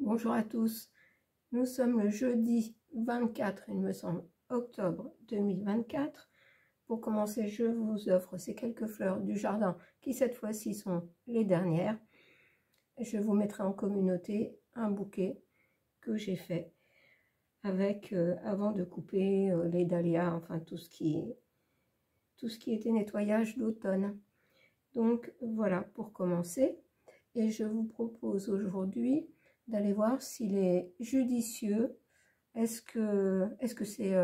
Bonjour à tous, nous sommes le jeudi 24, il me semble, octobre 2024. Pour commencer, je vous offre ces quelques fleurs du jardin qui cette fois-ci sont les dernières. Je vous mettrai en communauté un bouquet que j'ai fait avec, avant de couper les dahlias, enfin tout ce qui était nettoyage d'automne. Donc voilà pour commencer, et je vous propose aujourd'hui d'aller voir s'il est judicieux. Est-ce que c'est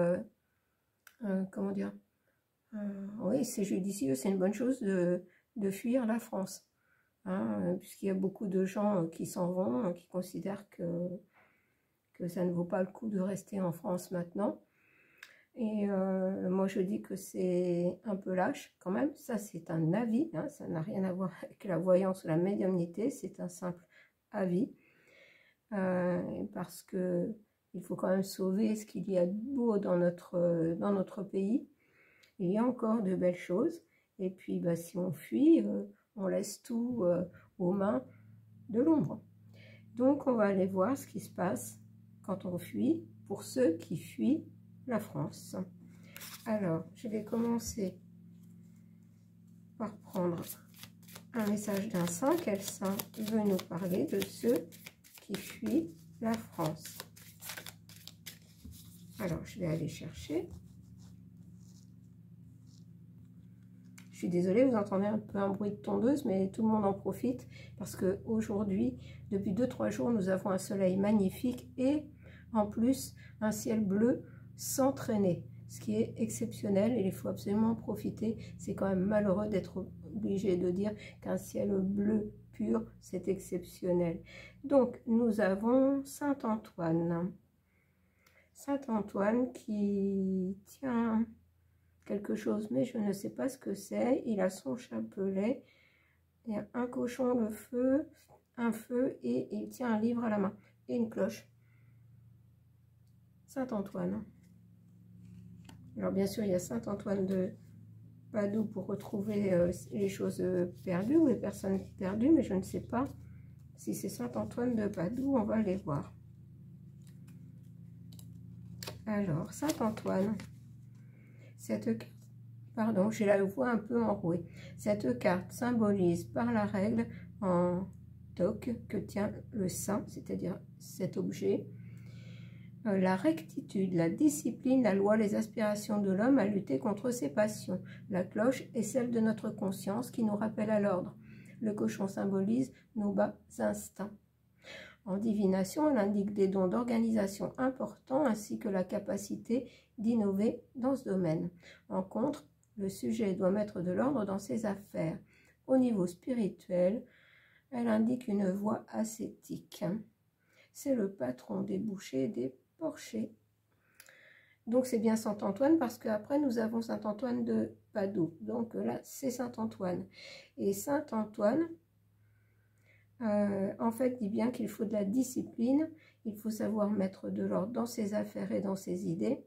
comment dire, oui, c'est judicieux, c'est une bonne chose de fuir la France, hein, puisqu'il y a beaucoup de gens qui s'en vont, qui considèrent que ça ne vaut pas le coup de rester en France maintenant. Et moi je dis que c'est un peu lâche quand même. Ça c'est un avis, hein, ça n'a rien à voir avec la voyance ou la médiumnité, c'est un simple avis. Parce que il faut quand même sauver ce qu'il y a de beau dans notre pays. Il y a encore de belles choses. Et puis bah, si on fuit, on laisse tout aux mains de l'ombre. Donc on va aller voir ce qui se passe quand on fuit, pour ceux qui fuient la France. Alors, je vais commencer par prendre un message d'un saint. Quel saint veut nous parler de ceux qui fuient la France? Alors, je vais aller chercher. Je suis désolée, vous entendez un peu un bruit de tondeuse, mais tout le monde en profite parce que aujourd'hui, depuis 2-3 jours, nous avons un soleil magnifique et en plus un ciel bleu sans traîner, ce qui est exceptionnel et il faut absolument en profiter. C'est quand même malheureux d'être obligé de dire qu'un ciel bleu pur, c'est exceptionnel. Donc, nous avons Saint-Antoine. Saint-Antoine qui tient quelque chose, mais je ne sais pas ce que c'est. Il a son chapelet, il y a un cochon de feu, un feu, et il tient un livre à la main et une cloche. Saint-Antoine. Alors bien sûr, il y a Saint-Antoine de Padoue pour retrouver les choses perdues ou les personnes perdues, mais je ne sais pas si c'est Saint-Antoine de Padoue. On va aller voir. Alors, Saint-Antoine, cette carte, pardon, j'ai la voix un peu enrouée. Cette carte symbolise par la règle en toque que tient le saint, c'est-à-dire cet objet, la rectitude, la discipline, la loi, les aspirations de l'homme à lutter contre ses passions. La cloche est celle de notre conscience qui nous rappelle à l'ordre. Le cochon symbolise nos bas instincts. En divination, elle indique des dons d'organisation importants ainsi que la capacité d'innover dans ce domaine. En contre, le sujet doit mettre de l'ordre dans ses affaires. Au niveau spirituel, elle indique une voie ascétique. C'est le patron des bouchers et des porchers. Donc c'est bien Saint-Antoine parce qu'après nous avons Saint-Antoine de Padoue. Donc là c'est Saint-Antoine. Et Saint-Antoine, en fait, dit bien qu'il faut de la discipline, il faut savoir mettre de l'ordre dans ses affaires et dans ses idées,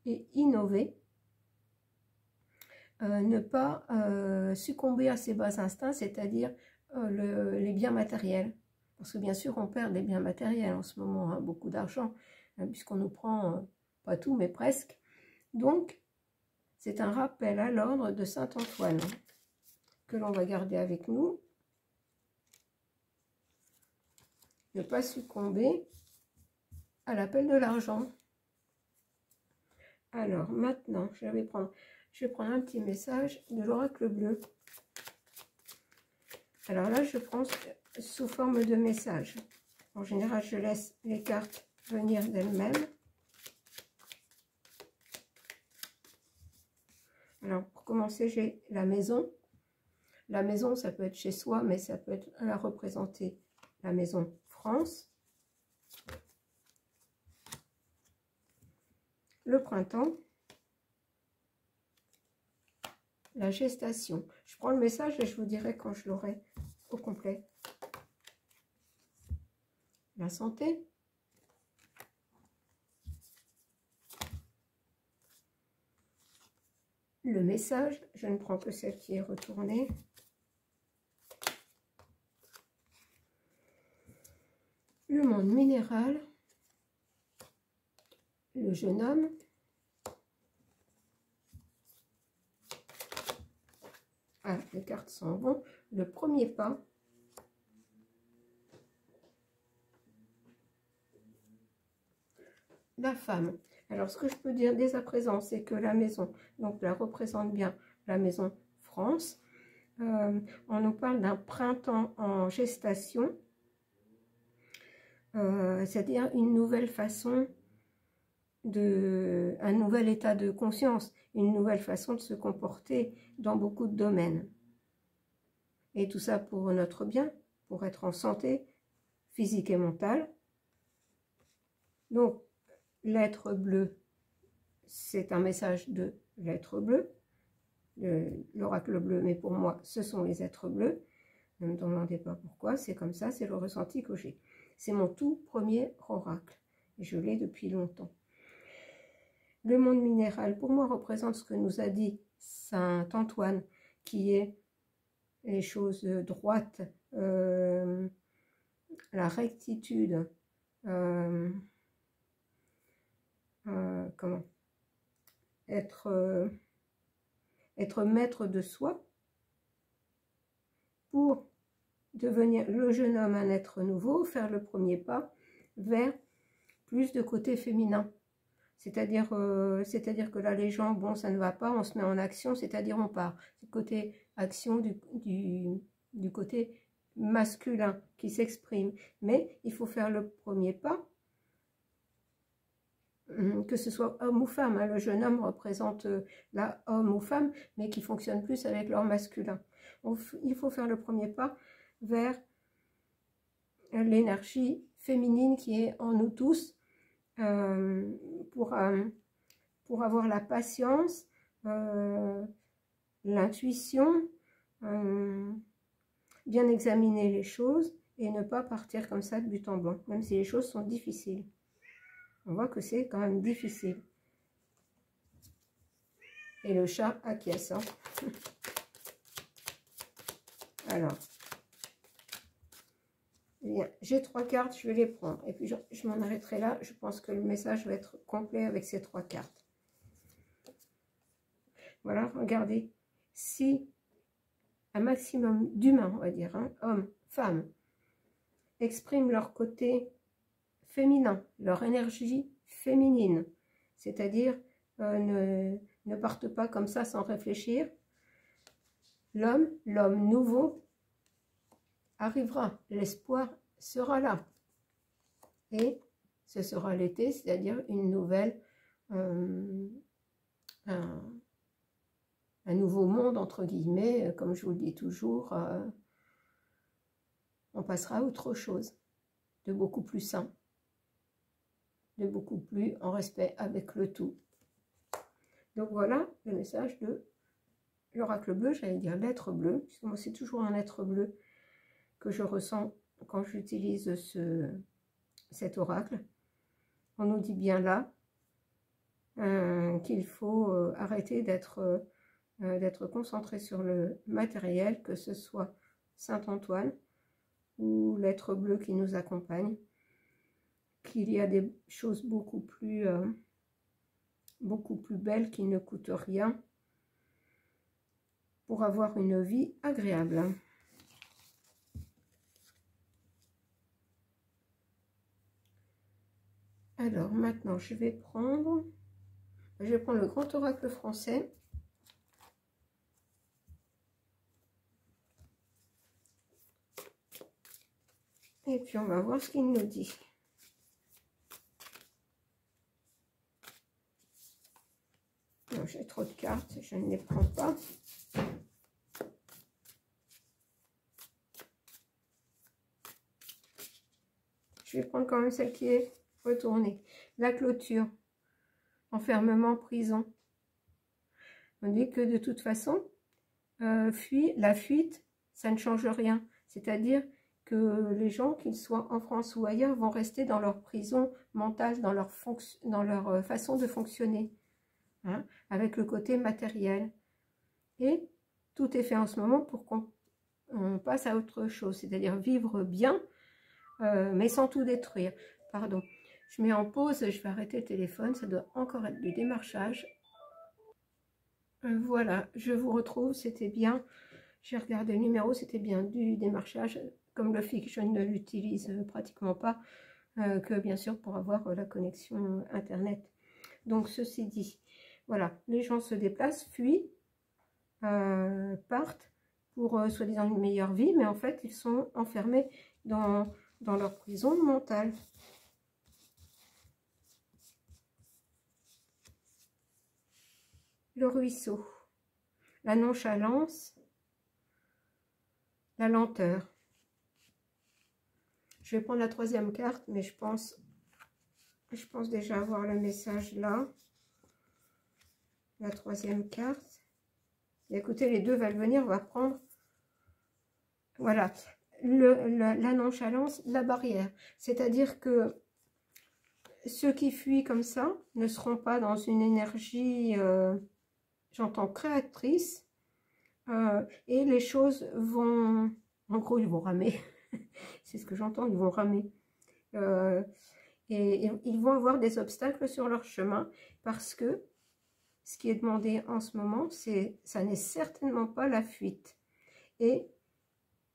et innover, ne pas succomber à ses bas instincts, c'est-à-dire les biens matériels. Parce que bien sûr, on perd des biens matériels en ce moment, hein, beaucoup d'argent, puisqu'on nous prend, pas tout, mais presque. Donc, c'est un rappel à l'ordre de Saint-Antoine que l'on va garder avec nous. Ne pas succomber à l'appel de l'argent. Alors, maintenant, je vais prendre un petit message de l'oracle bleu. Alors là, je prends sous forme de message. En général, je laisse les cartes venir d'elles-mêmes. Alors, pour commencer, j'ai la maison. La maison, ça peut être chez soi, mais ça peut être à représenter la maison France. Le printemps. La gestation. Je prends le message et je vous dirai quand je l'aurai au complet. La santé. Le message, je ne prends que celle qui est retournée. Le monde minéral, le jeune homme, ah, les cartes sont bonnes, le premier pas, la femme. Alors, ce que je peux dire dès à présent, c'est que la maison, donc la représente bien la maison France. On nous parle d'un printemps en gestation, c'est-à-dire une nouvelle façon un nouvel état de conscience, une nouvelle façon de se comporter dans beaucoup de domaines. Et tout ça pour notre bien, pour être en santé physique et mentale. Donc, l'être bleu, c'est un message de l'être bleu, l'oracle bleu, mais pour moi, ce sont les êtres bleus. Ne me demandez pas pourquoi, c'est comme ça, c'est le ressenti que j'ai. C'est mon tout premier oracle, et je l'ai depuis longtemps. Le monde minéral, pour moi, représente ce que nous a dit Saint Antoine, qui est les choses droites, la rectitude, comment être maître de soi pour devenir le jeune homme, un être nouveau, faire le premier pas vers plus de côté féminin. C'est-à-dire que là, les gens, bon, ça ne va pas, on se met en action, c'est-à-dire on part. C'est le côté action du côté masculin qui s'exprime. Mais il faut faire le premier pas, que ce soit homme ou femme. Hein. Le jeune homme représente là homme ou femme, mais qui fonctionne plus avec leur masculin. Il faut faire le premier pas vers l'énergie féminine qui est en nous tous, pour avoir la patience, l'intuition, bien examiner les choses et ne pas partir comme ça de but en blanc, même si les choses sont difficiles. On voit que c'est quand même difficile. Et le chat acquiesce. Hein. Alors, bien, j'ai 3 cartes, je vais les prendre. Et puis, je m'en arrêterai là. Je pense que le message va être complet avec ces 3 cartes. Voilà, regardez. Si un maximum d'humains, on va dire, hein, hommes, femmes, expriment leur côté féminin, leur énergie féminine, c'est-à-dire ne partent pas comme ça sans réfléchir, l'homme nouveau arrivera, l'espoir sera là. Et ce sera l'été, c'est-à-dire une nouvelle, un nouveau monde, entre guillemets, comme je vous le dis toujours, on passera à autre chose, de beaucoup plus sain, de beaucoup plus en respect avec le tout. Donc voilà le message de l'oracle bleu, j'allais dire l'être bleu, puisque moi c'est toujours un être bleu que je ressens quand j'utilise cet oracle. On nous dit bien là qu'il faut arrêter d'être concentré sur le matériel, que ce soit Saint Antoine ou l'être bleu qui nous accompagne, qu'il y a des choses beaucoup plus belles qui ne coûtent rien pour avoir une vie agréable. Alors maintenant, je vais prendre le grand oracle français. Et puis on va voir ce qu'il nous dit. J'ai trop de cartes, je ne les prends pas. Je vais prendre quand même celle qui est retournée. La clôture, enfermement, prison. On dit que de toute façon, la fuite, ça ne change rien. C'est-à-dire que les gens, qu'ils soient en France ou ailleurs, vont rester dans leur prison mentale, dans leur façon de fonctionner, hein, avec le côté matériel. Et tout est fait en ce moment pour qu'on passe à autre chose, c'est-à-dire vivre bien mais sans tout détruire. Pardon. Je mets en pause, je vais arrêter le téléphone, ça doit encore être du démarchage. Voilà, je vous retrouve, c'était bien. J'ai regardé le numéro, c'était bien du démarchage. Comme le fixe, je ne l'utilise pratiquement pas, que bien sûr pour avoir la connexion Internet. Donc, ceci dit, voilà, les gens se déplacent, fuient, partent pour soi-disant une meilleure vie, mais en fait, ils sont enfermés dans leur prison mentale. Le ruisseau, la nonchalance, la lenteur. Je vais prendre la troisième carte, mais je pense déjà avoir le message là. La troisième carte. Et écoutez, les deux veulent venir, on va prendre. Voilà, la nonchalance, la barrière. C'est-à-dire que ceux qui fuient comme ça ne seront pas dans une énergie, j'entends, créatrice. Et les choses vont, en gros, ils vont ramer. C'est ce que j'entends, ils vont ramer. Et ils vont avoir des obstacles sur leur chemin parce que ce qui est demandé en ce moment, ça n'est certainement pas la fuite. Et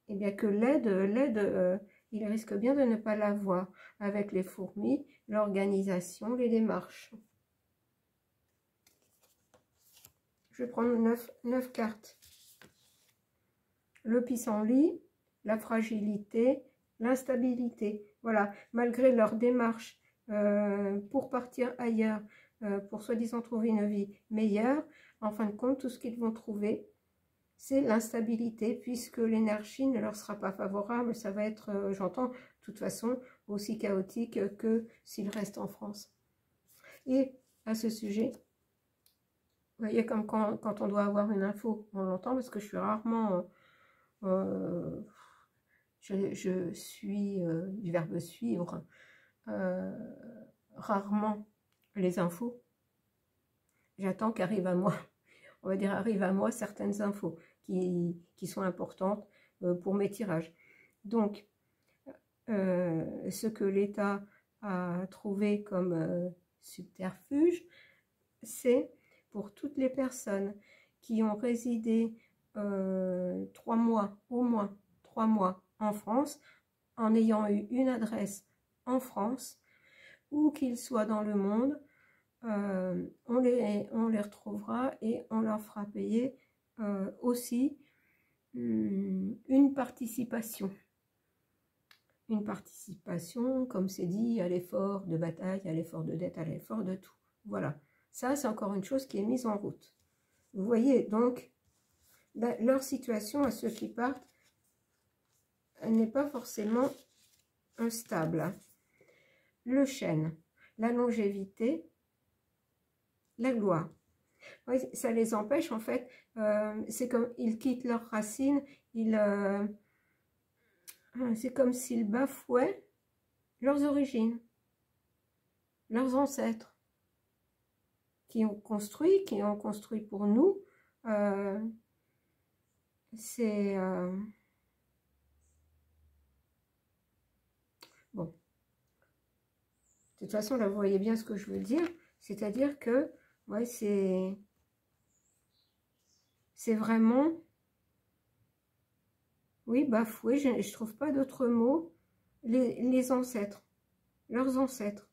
bien que l'aide, il risque bien de ne pas l'avoir avec les fourmis, l'organisation, les démarches. Je vais prendre 9 cartes. Le pissenlit, la fragilité, l'instabilité. Voilà, malgré leur démarche pour partir ailleurs, pour soi-disant trouver une vie meilleure, en fin de compte, tout ce qu'ils vont trouver, c'est l'instabilité, puisque l'énergie ne leur sera pas favorable. Ça va être, j'entends, de toute façon, aussi chaotique que s'ils restent en France. Et à ce sujet, vous voyez, comme quand on doit avoir une info, on l'entend, parce que je suis rarement... je suis du verbe suivre, rarement les infos. J'attends qu'arrive à moi, on va dire arrive à moi certaines infos qui sont importantes pour mes tirages. Donc, ce que l'État a trouvé comme subterfuge, c'est pour toutes les personnes qui ont résidé 3 mois, au moins 3 mois en France, en ayant eu une adresse en France, où qu'ils soient dans le monde, on les retrouvera et on leur fera payer aussi une participation. Une participation, comme c'est dit, à l'effort de bataille, à l'effort de dette, à l'effort de tout. Voilà. Ça, c'est encore une chose qui est mise en route. Vous voyez, donc, leur situation à ceux qui partent n'est pas forcément stable. Le chêne, la longévité, la gloire. Oui, ça les empêche, en fait. C'est comme ils quittent leurs racines, c'est comme s'ils bafouaient leurs origines, leurs ancêtres, qui ont construit pour nous. C'est... bon. De toute façon, là, vous voyez bien ce que je veux dire. C'est-à-dire que, ouais, c'est vraiment... Oui, bafoué, je ne trouve pas d'autre mot. Les ancêtres, leurs ancêtres.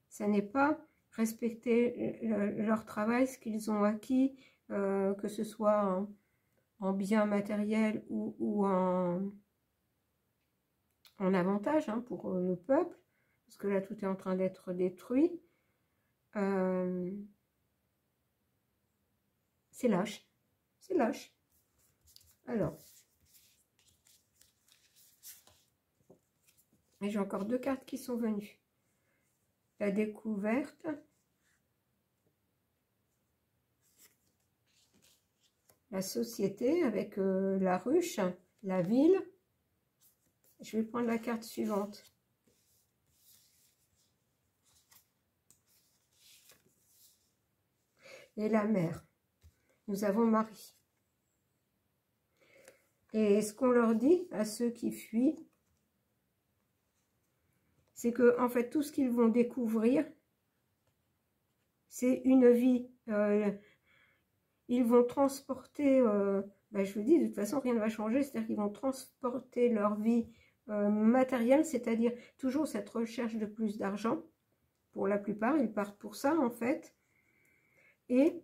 Ça n'est pas respecter leur travail, ce qu'ils ont acquis, que ce soit en biens matériels ou en avantage pour le peuple, parce que là, tout est en train d'être détruit. C'est lâche. C'est lâche. Alors, et j'ai encore 2 cartes qui sont venues. La découverte. La société avec la ruche, la ville. Je vais prendre la carte suivante. Et la mer. Nous avons Marie. Et ce qu'on leur dit à ceux qui fuient, c'est que en fait tout ce qu'ils vont découvrir, c'est une vie. Ils vont transporter, je vous dis, de toute façon rien ne va changer, c'est-à-dire qu'ils vont transporter leur vie matérielle, c'est-à-dire toujours cette recherche de plus d'argent. Pour la plupart, ils partent pour ça en fait. Et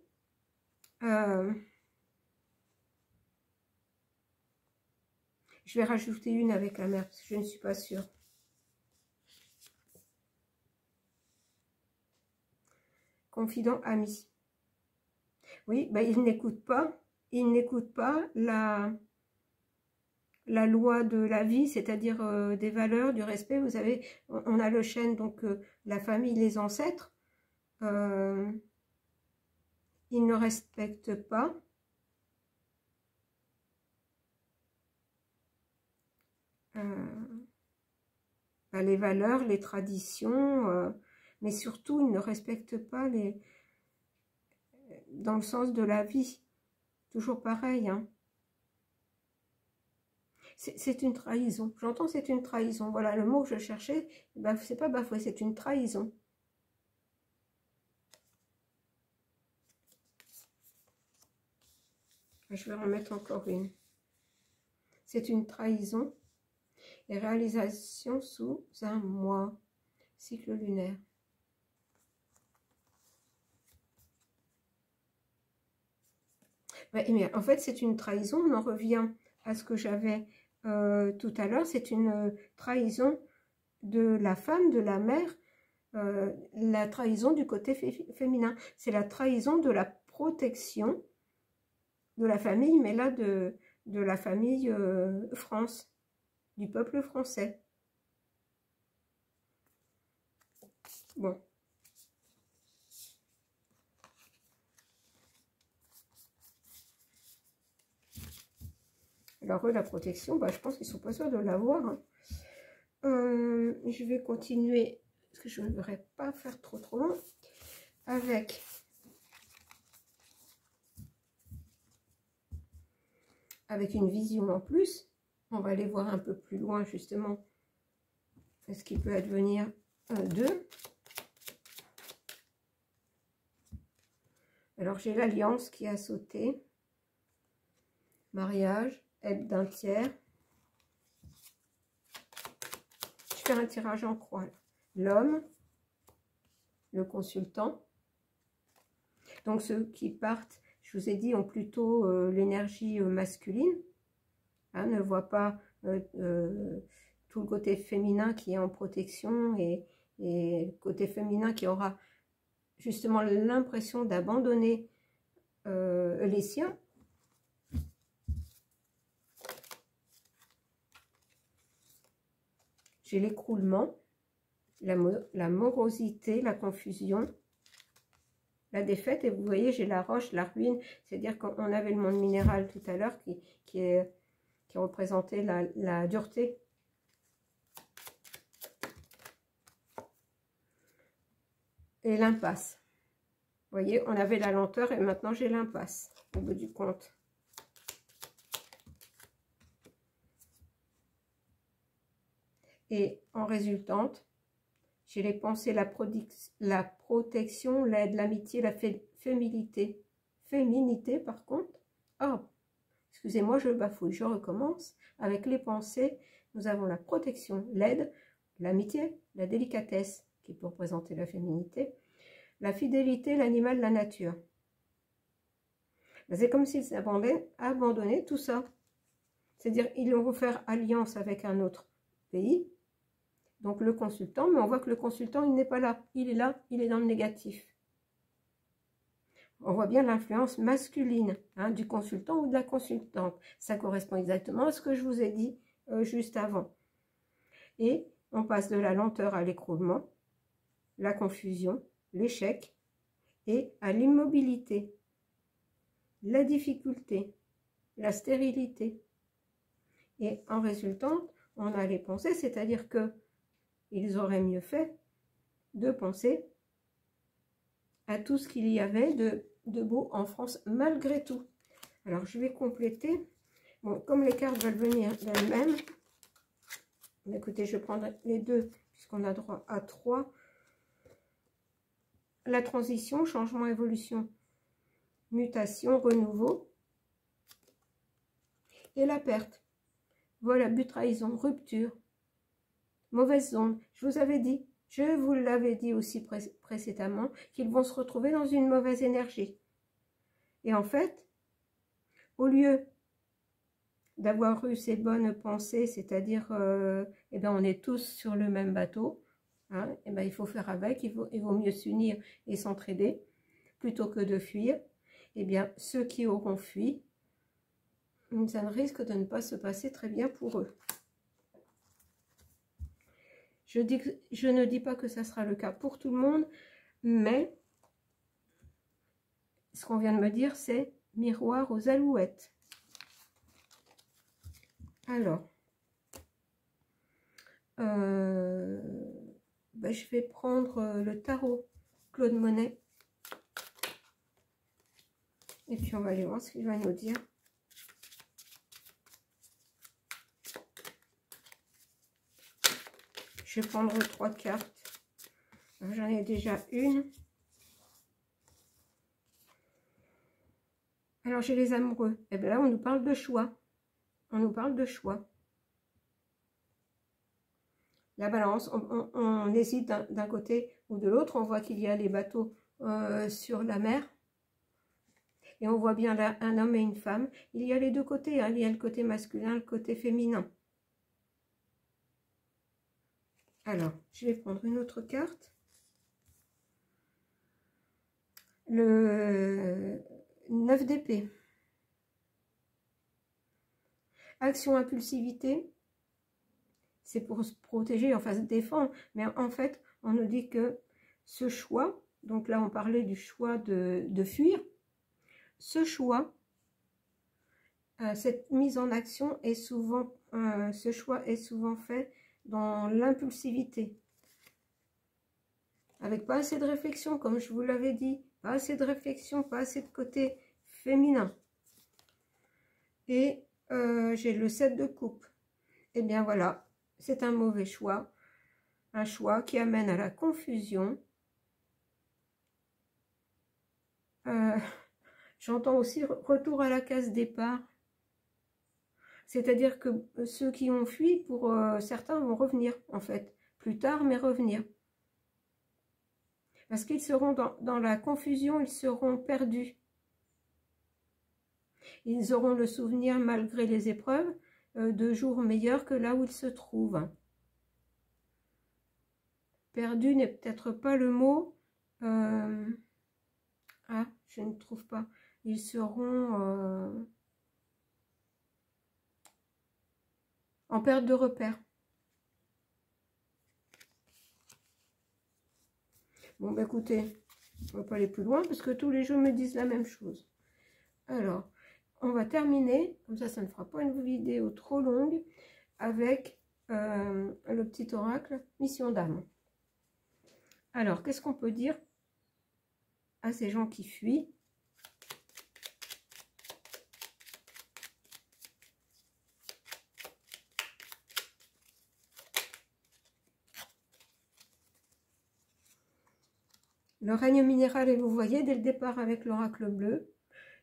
je vais rajouter une avec la mère, parce que je ne suis pas sûre. Confident ami. Oui, il n'écoute pas la loi de la vie, c'est-à-dire des valeurs, du respect. Vous savez, on a le chêne, donc la famille, les ancêtres. Ils ne respectent pas. Les valeurs, les traditions, mais surtout, ils ne respectent pas dans le sens de la vie. Toujours pareil, hein. C'est une trahison. J'entends c'est une trahison. Voilà le mot que je cherchais. C'est pas bafoué, c'est une trahison. Je vais en mettre encore une. C'est une trahison et réalisation sous un mois. Cycle lunaire. Mais en fait, c'est une trahison. On en revient à ce que j'avais tout à l'heure. C'est une trahison de la femme, de la mère, la trahison du côté féminin. C'est la trahison de la protection de la famille, mais là de la famille France, du peuple français. Bon. Alors eux, la protection, je pense qu'ils ne sont pas sûrs de l'avoir. Hein. Je vais continuer, parce que je ne voudrais pas faire trop long, avec une vision en plus. On va aller voir un peu plus loin, justement, ce qui peut advenir d'eux. Alors, j'ai l'alliance qui a sauté. Mariage, aide d'un tiers. Je fais un tirage en croix. L'homme, le consultant. Donc, ceux qui partent, je vous ai dit, ont plutôt l'énergie masculine. Hein, ne voient pas tout le côté féminin qui est en protection et le côté féminin qui aura justement l'impression d'abandonner les siens. J'ai l'écroulement, la morosité, la confusion, la défaite. Et vous voyez, j'ai la roche, la ruine. C'est-à-dire qu'on avait le monde minéral tout à l'heure qui représentait la dureté. Et l'impasse. Vous voyez, on avait la lenteur et maintenant j'ai l'impasse au bout du compte. Et en résultante, j'ai les pensées, la protection, l'aide, l'amitié, la féminité. Féminité, par contre. Oh, excusez-moi, je bafouille, je recommence. Avec les pensées, nous avons la protection, l'aide, l'amitié, la délicatesse, qui peut représenter la féminité, la fidélité, l'animal, la nature. C'est comme s'ils abandonnaient tout ça. C'est-à-dire, ils vont faire alliance avec un autre pays, donc le consultant, mais on voit que le consultant, il n'est pas là. Il est là, il est dans le négatif. On voit bien l'influence masculine du consultant ou de la consultante. Ça correspond exactement à ce que je vous ai dit juste avant. Et on passe de la lenteur à l'écroulement, la confusion, l'échec et à l'immobilité, la difficulté, la stérilité. Et en résultante, on a les pensées, c'est-à-dire que ils auraient mieux fait de penser à tout ce qu'il y avait de beau en France malgré tout. Alors, je vais compléter Bon, comme les cartes veulent venir d'elles-mêmes, écoutez, je vais prendre les deux, puisqu'on a droit à 3. La transition, changement, évolution, mutation, renouveau. Et la perte. Voilà, but, trahison, rupture, mauvaise onde. Je vous avais dit, je vous l'avais dit aussi précédemment, qu'ils vont se retrouver dans une mauvaise énergie. Et en fait, au lieu d'avoir eu ces bonnes pensées, c'est-à-dire, eh ben, on est tous sur le même bateau, hein, eh ben, il faut faire avec, il vaut mieux s'unir et s'entraider, plutôt que de fuir. Eh bien, ceux qui auront fui, ça ne risque de ne pas se passer très bien pour eux. Je ne dis pas que ça sera le cas pour tout le monde, mais ce qu'on vient de me dire, c'est miroir aux alouettes. Alors, ben, je vais prendre le tarot Claude Monet. Et puis, on va aller voir ce qu'il va nous dire. Je vais prendre 3 cartes. J'en ai déjà une. Alors, j'ai les amoureux. Et bien là, on nous parle de choix. On nous parle de choix. La balance, on hésite d'un côté ou de l'autre. On voit qu'il y a les bateaux sur la mer. Et on voit bien là un homme et une femme. Il y a les deux côtés. Hein. Il y a le côté masculin, le côté féminin. Alors, je vais prendre une autre carte. Le 9 d'épée. Action, impulsivité. C'est pour se protéger, enfin se défendre. Mais en fait, on nous dit que ce choix, donc là on parlait du choix de fuir, ce choix, cette mise en action est souvent, ce choix est souvent fait dans l'impulsivité. Avec pas assez de réflexion, comme je vous l'avais dit, pas assez de réflexion, pas assez de côté féminin. Et j'ai le 7 de coupe. Et bien voilà, c'est un mauvais choix. Un choix qui amène à la confusion. J'entends aussi retour à la case départ. C'est-à-dire que ceux qui ont fui, pour certains, vont revenir, en fait. Plus tard, mais revenir. Parce qu'ils seront dans la confusion, ils seront perdus. Ils auront le souvenir, malgré les épreuves, de jours meilleurs que là où ils se trouvent. Perdu n'est peut-être pas le mot. Ah, je ne trouve pas. Ils seront en perte de repère. Bon, bah écoutez, on va pas aller plus loin parce que tous les jeux me disent la même chose. Alors, on va terminer, comme ça ne fera pas une vidéo trop longue, avec le petit oracle Mission d'âme. Alors, qu'est-ce qu'on peut dire à ces gens qui fuient? Le règne minéral, et vous voyez, dès le départ avec l'oracle bleu,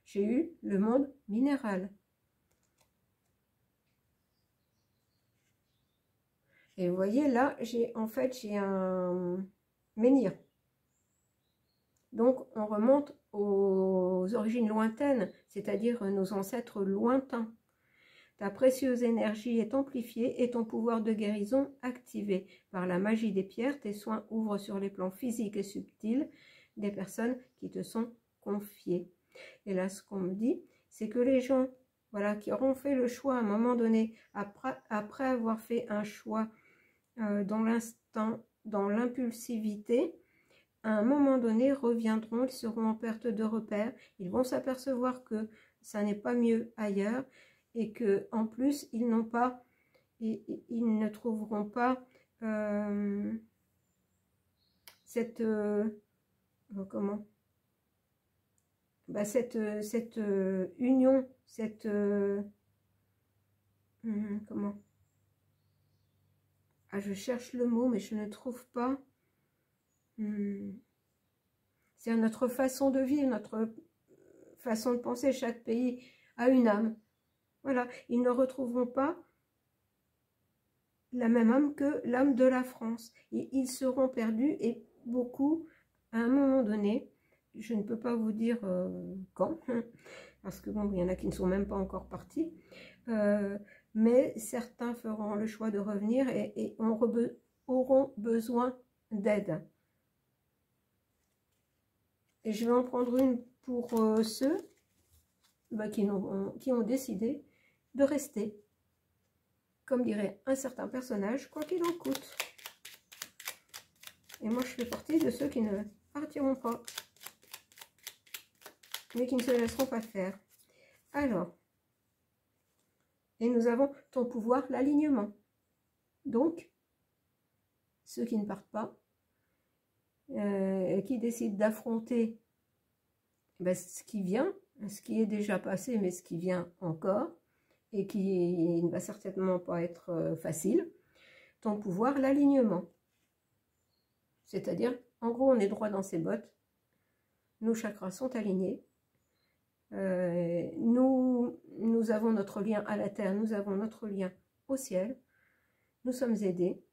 j'ai eu le monde minéral. Et vous voyez, là, j'ai un menhir. Donc, on remonte aux origines lointaines, c'est-à-dire nos ancêtres lointains. Ta précieuse énergie est amplifiée et ton pouvoir de guérison activé. Par la magie des pierres, tes soins ouvrent sur les plans physiques et subtils des personnes qui te sont confiées. Et là, ce qu'on me dit, c'est que les gens, voilà, qui auront fait le choix à un moment donné, après avoir fait un choix dans l'instant, dans l'impulsivité, à un moment donné reviendront, ils seront en perte de repère, ils vont s'apercevoir que ça n'est pas mieux ailleurs et que en plus ils n'ont pas, ils ne trouveront pas cette comment, bah cette union, cette comment? Ah, je cherche le mot, mais je ne trouve pas. C'est notre façon de vivre, notre façon de penser. Chaque pays a une âme. Voilà, ils ne retrouveront pas la même âme que l'âme de la France. Ils seront perdus et beaucoup, à un moment donné, je ne peux pas vous dire quand, parce que bon, il y en a qui ne sont même pas encore partis, mais certains feront le choix de revenir et auront besoin d'aide. Et je vais en prendre une pour ceux qui ont décidé de rester. Comme dirait un certain personnage, quoi qu'il en coûte. Et moi, je fais partie de ceux qui ne partiront pas, mais qui ne se laisseront pas faire. Alors, et nous avons ton pouvoir, l'alignement. Donc, ceux qui ne partent pas, et qui décident d'affronter ce qui vient, ce qui est déjà passé, mais ce qui vient encore, et qui ne va certainement pas être facile, ton pouvoir, l'alignement. C'est-à-dire, en gros, on est droit dans ses bottes, nos chakras sont alignés, nous avons notre lien à la terre, nous avons notre lien au ciel, nous sommes aidés,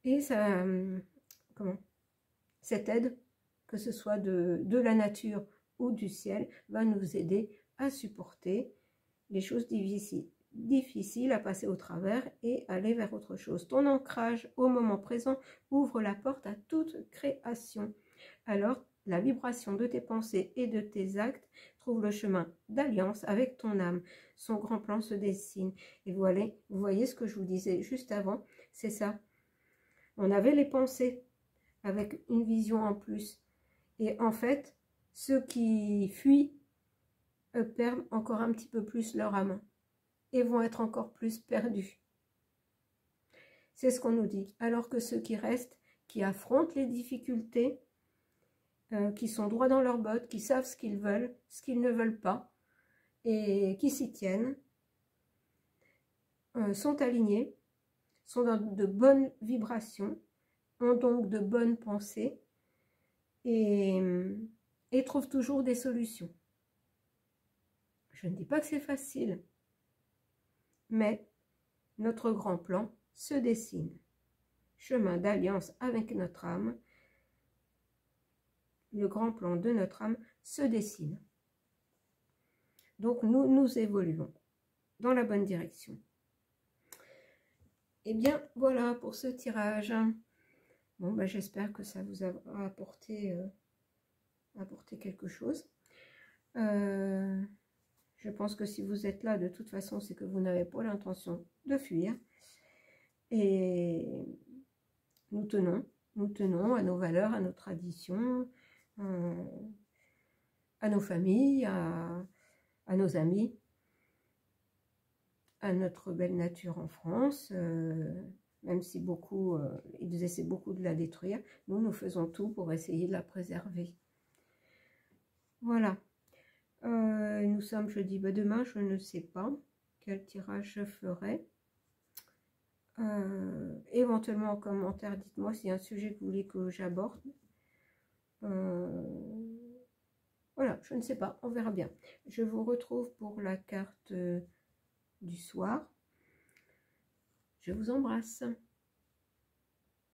et ça, cette aide, que ce soit de la nature ou du ciel, va nous aider à supporter les choses difficiles à passer au travers et aller vers autre chose. Ton ancrage au moment présent ouvre la porte à toute création. Alors, la vibration de tes pensées et de tes actes trouve le chemin d'alliance avec ton âme. Son grand plan se dessine. Et voilà, vous voyez ce que je vous disais juste avant, c'est ça. On avait les pensées avec une vision en plus. Et en fait, ceux qui fuient perdent encore un petit peu plus leur âme et vont être encore plus perdus. C'est ce qu'on nous dit. Alors que ceux qui restent, qui affrontent les difficultés, qui sont droits dans leurs bottes, qui savent ce qu'ils veulent, ce qu'ils ne veulent pas, et qui s'y tiennent, sont alignés, sont dans de bonnes vibrations, ont donc de bonnes pensées, et trouvent toujours des solutions. Je ne dis pas que c'est facile, mais notre grand plan se dessine. Chemin d'alliance avec notre âme, le grand plan de notre âme se dessine. Donc nous évoluons dans la bonne direction. Et bien voilà pour ce tirage. Bon, ben, j'espère que ça vous a apporté quelque chose. Je pense que si vous êtes là, de toute façon, c'est que vous n'avez pas l'intention de fuir. Et nous tenons à nos valeurs, à nos traditions, à nos familles, à nos amis, à notre belle nature en France, même si beaucoup, ils essaient beaucoup de la détruire, nous faisons tout pour essayer de la préserver. Voilà. Nous sommes jeudi, demain, je ne sais pas quel tirage je ferai. Éventuellement en commentaire, dites-moi s'il y a un sujet que vous voulez que j'aborde. Voilà, je ne sais pas, on verra bien. Je vous retrouve pour la carte du soir. Je vous embrasse.